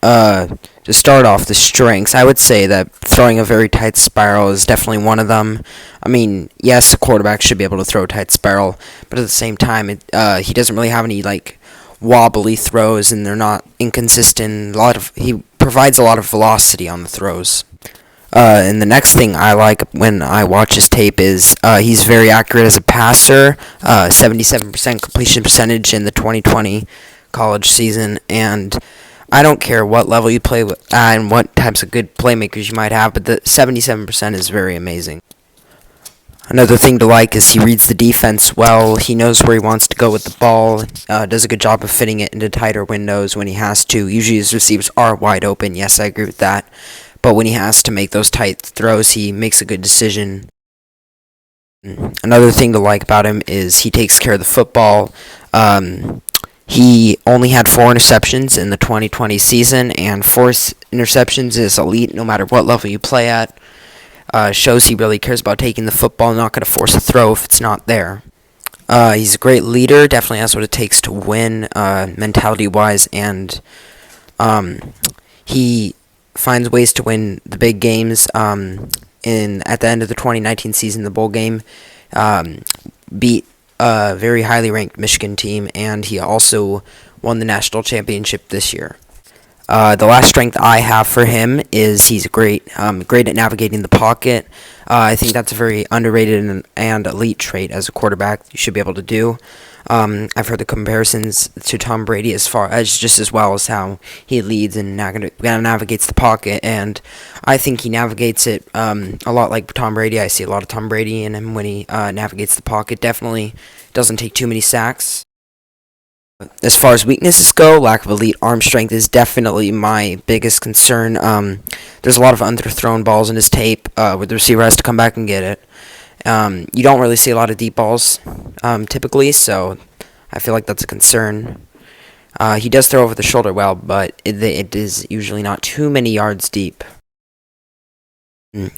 to start off, the strengths, I would say that throwing a very tight spiral is definitely one of them. I mean, yes, a quarterback should be able to throw a tight spiral, but at the same time, he doesn't really have any like wobbly throws, and they're not inconsistent. He provides a lot of velocity on the throws. And the next thing I like when I watch his tape is he's very accurate as a passer, 77% completion percentage in the 2020 college season, and I don't care what level you play with and what types of good playmakers you might have, but the 77% is very amazing. Another thing to like is he reads the defense well. He knows where he wants to go with the ball, does a good job of fitting it into tighter windows when he has to. Usually his receivers are wide open. Yes, I agree with that. But when he has to make those tight throws, he makes a good decision. Another thing to like about him is he takes care of the football. He only had 4 interceptions in the 2020 season, and 4 interceptions is elite no matter what level you play at. Shows he really cares about taking the football, not going to force a throw if it's not there. He's a great leader, definitely has what it takes to win, mentality-wise, and he finds ways to win the big games. At the end of the 2019 season, the bowl game, beat a very highly ranked Michigan team, and he also won the national championship this year. The last strength I have for him is he's great at navigating the pocket. I think that's a very underrated and elite trait as a quarterback you should be able to do. I've heard the comparisons to Tom Brady as far as just as well as how he leads and navigates the pocket, and I think he navigates it a lot like Tom Brady. I see a lot of Tom Brady in him when he navigates the pocket. Definitely doesn't take too many sacks. As far as weaknesses go, lack of elite arm strength is definitely my biggest concern. There's a lot of underthrown balls in his tape where the receiver has to come back and get it. You don't really see a lot of deep balls typically, so I feel like that's a concern. He does throw over the shoulder well, but it is usually not too many yards deep.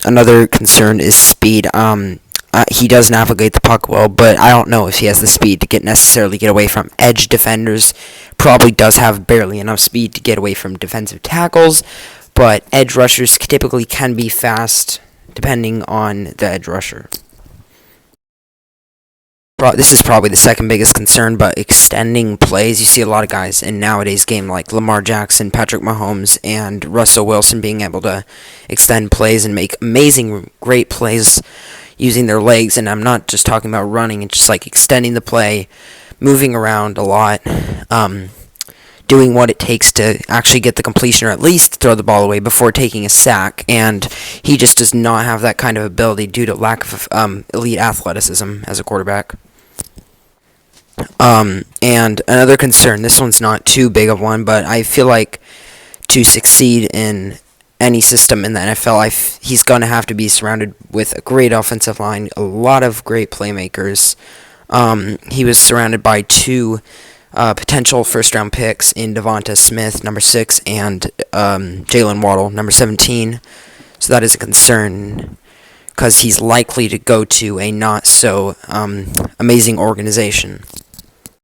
Another concern is speed. He does navigate the puck well, but I don't know if he has the speed to necessarily get away from edge defenders. Probably does have barely enough speed to get away from defensive tackles, but edge rushers typically can be fast depending on the edge rusher. This is probably the second biggest concern, but extending plays. You see a lot of guys in nowadays game like Lamar Jackson, Patrick Mahomes, and Russell Wilson being able to extend plays and make amazing, great plays using their legs. And I'm not just talking about running, it's just like extending the play, moving around a lot, doing what it takes to actually get the completion or at least throw the ball away before taking a sack. And he just does not have that kind of ability due to lack of elite athleticism as a quarterback. And another concern, this one's not too big of one, but I feel like to succeed in any system in the NFL, he's going to have to be surrounded with a great offensive line, a lot of great playmakers. He was surrounded by 2 potential first-round picks in Devonta Smith, number 6, and Jalen Waddle, number 17. So that is a concern because he's likely to go to a not-so amazing organization.